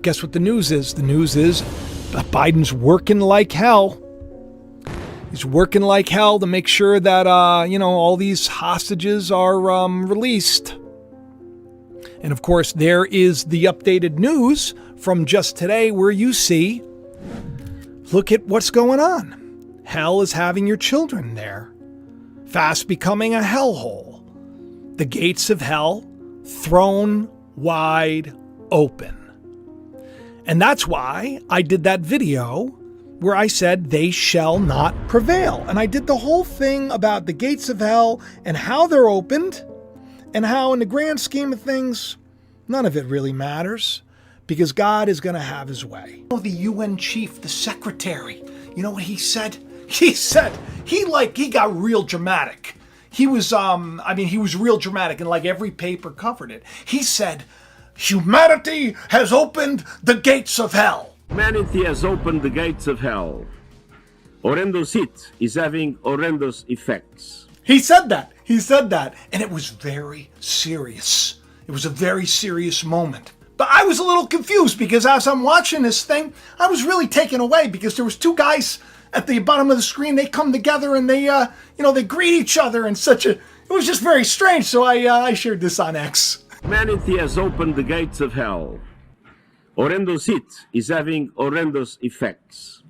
guess what the news is? The news is that Biden's working like hell. He's working like hell to make sure that, all these hostages are released. And of course, there is the updated news from just today where you see, look at what's going on. Hell is having your children there, fast becoming a hellhole. The gates of hell thrown wide open. And that's why I did that video where I said they shall not prevail. And I did the whole thing about the gates of hell and how they're opened and how in the grand scheme of things, none of it really matters because God is going to have his way. The UN chief, the secretary, you know what he said? He got real dramatic. He was real dramatic and like every paper covered it. He said, humanity has opened the gates of hell. Humanity has opened the gates of hell. Horrendous heat is having horrendous effects. He said that. And it was very serious. It was a very serious moment. But I was a little confused because as I'm watching this thing, I was really taken away because there was two guys at the bottom of the screen. They come together and they greet each other in it was just very strange. So I shared this on X. Humanity has opened the gates of hell. Horrendous heat is having horrendous effects.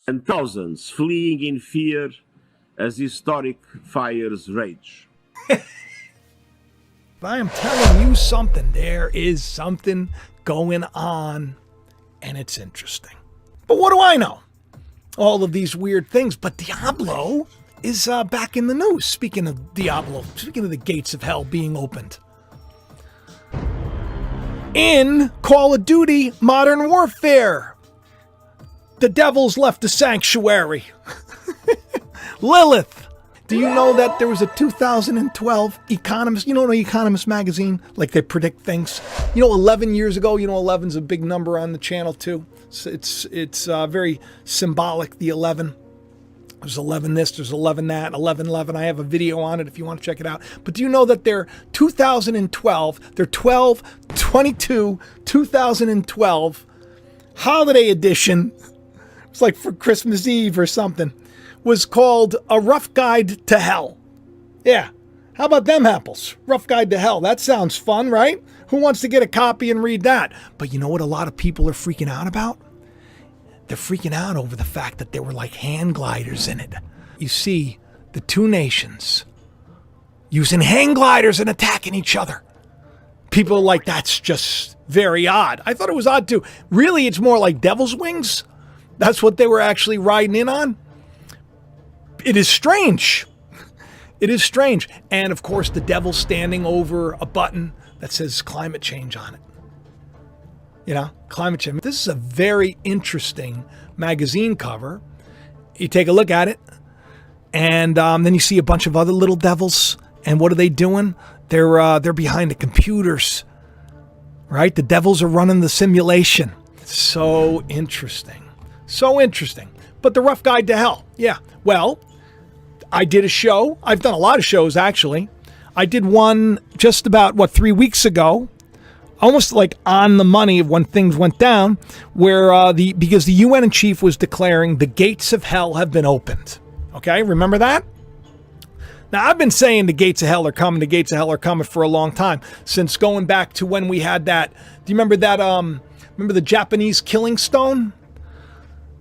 And thousands fleeing in fear as historic fires rage. I am telling you something. There is something going on, and it's interesting. But what do I know? All of these weird things. But Diablo is back in the news. Speaking of Diablo, speaking of the gates of hell being opened. In Call of Duty Modern Warfare, the devil's left the sanctuary. Lilith. Do you know that there was a 2012 Economist, Economist magazine, like they predict things? 11 years ago, 11's a big number on the channel too. It's very symbolic, the 11. There's 11 this, there's 11 that, 11. I have a video on it if you want to check it out. But do you know that they're 2012, they're 2012 holiday edition. It's like for Christmas Eve or something. Was called A Rough Guide to Hell. Yeah. How about them apples? Rough Guide to Hell. That sounds fun, right? Who wants to get a copy and read that? But you know what a lot of people are freaking out about? They're freaking out over the fact that there were like hand gliders in it. You see the two nations using hang gliders and attacking each other. People are like, that's just very odd. I thought it was odd too. Really, it's more like devil's wings. That's what they were actually riding in on. It is strange. It is strange. And of course, the devil's standing over a button that says climate change on it. Climate change. This is a very interesting magazine cover. You take a look at it, and then you see a bunch of other little devils. And what are they doing? They're behind the computers, right? The devils are running the simulation. So interesting. So interesting. But the Rough Guide to Hell. Yeah. Well, I did a show. I've done a lot of shows, actually. I did one just about, 3 weeks ago, almost like on the money of when things went down, where because the UN chief was declaring the gates of hell have been opened. Okay, remember that? Now, I've been saying the gates of hell are coming, for a long time, since going back to when we had that. Do you remember that, remember the Japanese killing stone?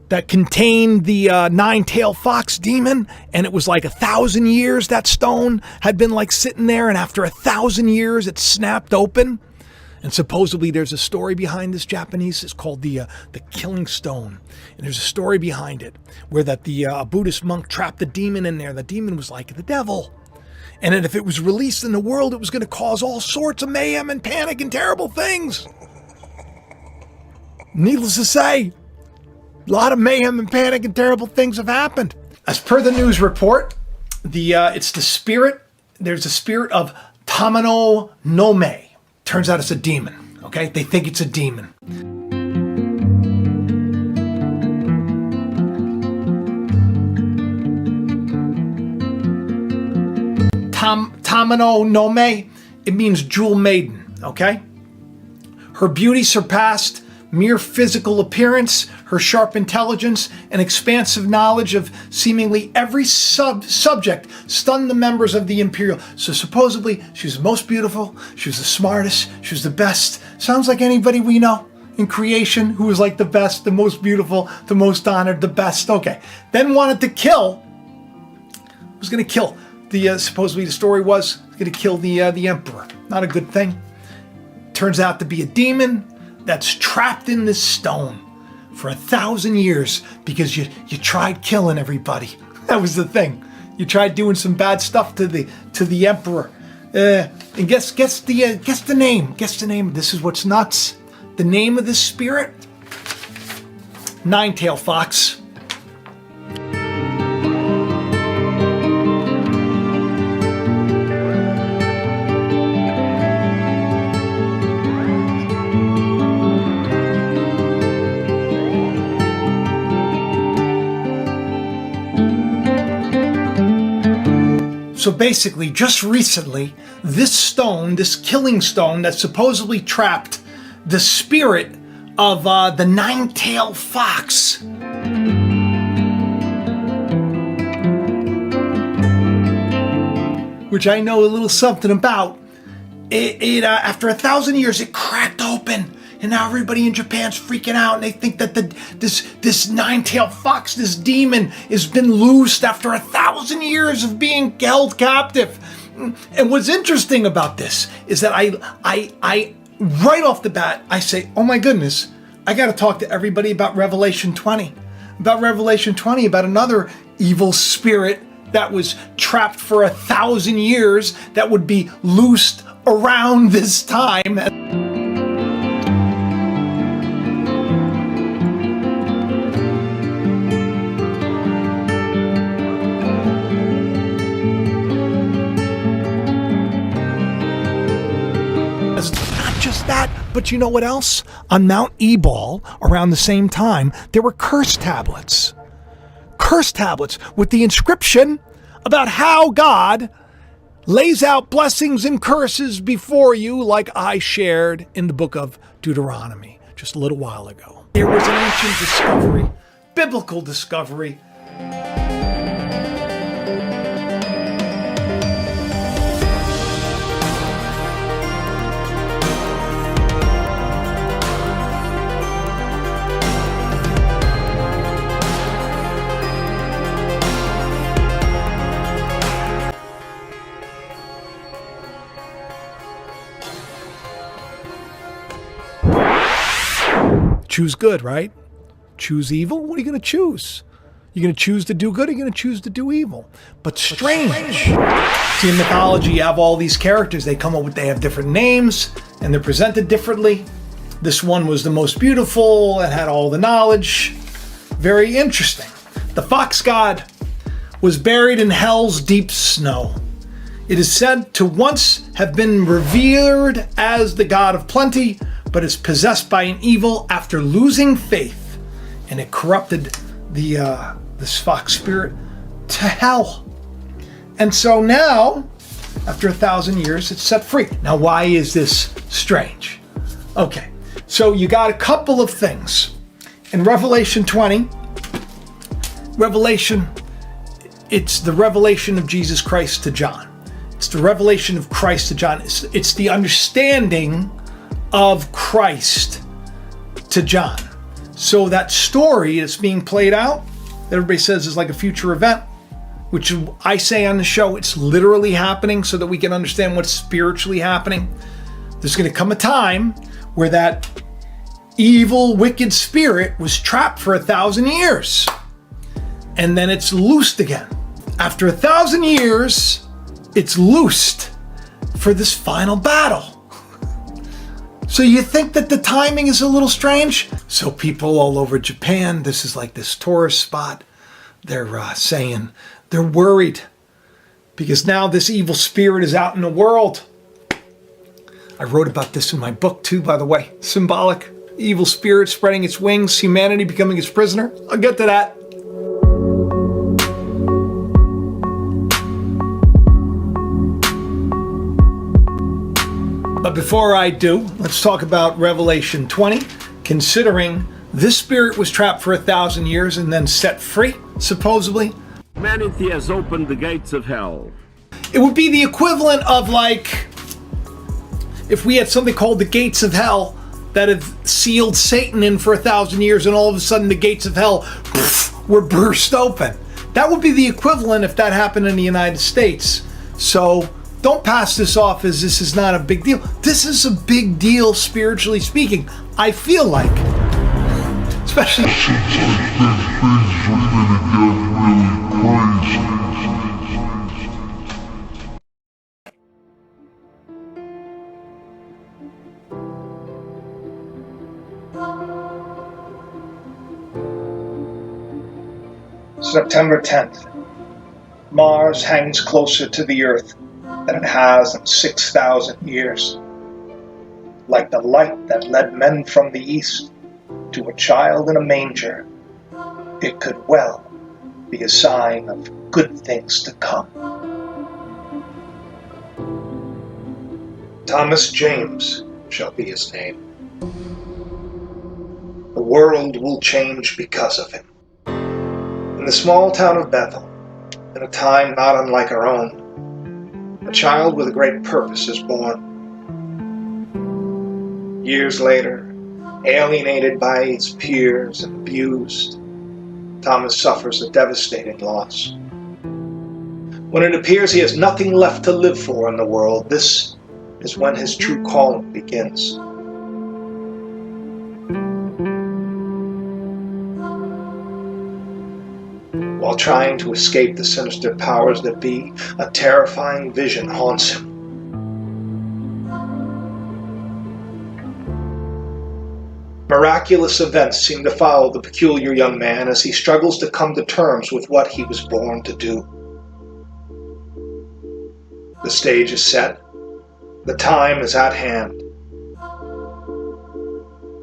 That contained the nine-tailed fox demon, and it was like 1,000 years that stone had been like sitting there, and after 1,000 years it snapped open. And supposedly there's a story behind this Japanese. It's called the Killing Stone, and there's a story behind it where that the Buddhist monk trapped the demon in there. The demon was like the devil, and then if it was released in the world, it was going to cause all sorts of mayhem and panic and terrible things. Needless to say, a lot of mayhem and panic and terrible things have happened. As per the news report, it's the spirit. There's a spirit of Tamano no Me. Turns out it's a demon. Okay, they think it's a demon. Tamino Nome. It means jewel maiden, okay? Her beauty surpassed mere physical appearance, her sharp intelligence and expansive knowledge of seemingly every subject stunned the members of the Imperial. So supposedly, she was the most beautiful, she was the smartest, she was the best. Sounds like anybody we know in creation who was like the best, the most beautiful, the most honored, the best. Okay. Then wanted to kill, was going to kill supposedly the story was going to kill the emperor. Not a good thing. Turns out to be a demon that's trapped in this stone for 1,000 years because you tried killing everybody. That was the thing. You tried doing some bad stuff to the emperor. And guess the name. Guess the name. This is what's nuts. The name of this spirit? Nine-tailed fox. So basically, just recently, this stone, this killing stone that supposedly trapped the spirit of the nine-tailed fox, which I know a little something about, after 1,000 years, it cracked open. And now everybody in Japan's freaking out, and they think that this nine-tailed fox, this demon, has been loosed after 1,000 years of being held captive. And what's interesting about this is that I right off the bat, I say, oh my goodness, I got to talk to everybody about Revelation 20. About Revelation 20, about another evil spirit that was trapped for 1,000 years that would be loosed around this time. But you know what else? On Mount Ebal, around the same time, there were curse tablets. Curse tablets with the inscription about how God lays out blessings and curses before you, like I shared in the book of Deuteronomy just a little while ago. There was an ancient discovery, biblical discovery. Choose good, right? Choose evil? What are you going to choose? You're going to choose to do good, or you're going to choose to do evil? But strange. See, in mythology, you have all these characters. They have different names, and they're presented differently. This one was the most beautiful and had all the knowledge. Very interesting. The fox god was buried in hell's deep snow. It is said to once have been revered as the god of plenty, but is possessed by an evil after losing faith, and it corrupted this fox spirit to hell. And so now, after 1,000 years, it's set free. Now, why is this strange? Okay, so you got a couple of things. In Revelation 20, it's the revelation of Jesus Christ to John. It's the revelation of Christ to John. It's the understanding of Christ to John. So that story that's being played out, that everybody says is like a future event, which I say on the show, it's literally happening so that we can understand what's spiritually happening. There's going to come a time where that evil, wicked spirit was trapped for 1,000 years. And then it's loosed again. After 1,000 years, it's loosed for this final battle. So you think that the timing is a little strange? So people all over Japan, this is like this tourist spot, they're saying they're worried because now this evil spirit is out in the world. I wrote about this in my book too, by the way. Symbolic. Evil spirit spreading its wings, humanity becoming its prisoner. I'll get to that. But before I do, let's talk about Revelation 20, considering this spirit was trapped for 1,000 years and then set free, supposedly. Humanity has opened the gates of hell. It would be the equivalent of, like, if we had something called the gates of hell that have sealed Satan in for 1,000 years, and all of a sudden the gates of hell were burst open. That would be the equivalent if that happened in the United States. So don't pass this off as this is not a big deal. This is a big deal, spiritually speaking. I feel like, especially. September 10th. Mars hangs closer to the Earth than it has in 6,000 years. Like the light that led men from the east to a child in a manger, it could well be a sign of good things to come. Thomas James shall be his name. The world will change because of him. In the small town of Bethel, in a time not unlike our own, a child with a great purpose is born. Years later, alienated by his peers and abused, Thomas suffers a devastating loss. When it appears he has nothing left to live for in the world, this is when his true calling begins. While trying to escape the sinister powers that be, a terrifying vision haunts him. Miraculous events seem to follow the peculiar young man as he struggles to come to terms with what he was born to do. The stage is set. The time is at hand.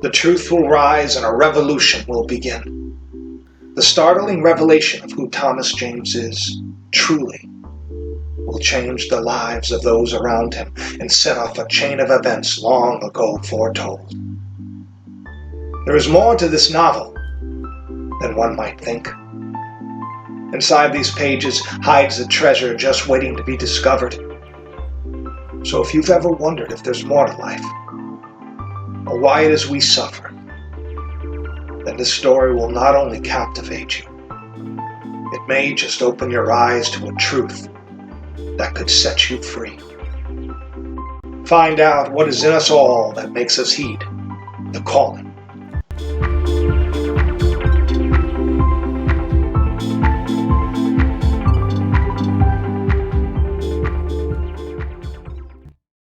The truth will rise and a revolution will begin. The startling revelation of who Thomas James is, truly, will change the lives of those around him and set off a chain of events long ago foretold. There is more to this novel than one might think. Inside these pages hides a treasure just waiting to be discovered. So if you've ever wondered if there's more to life, or why it is we suffer, then this story will not only captivate you, it may just open your eyes to a truth that could set you free. Find out what is in us all that makes us heed the calling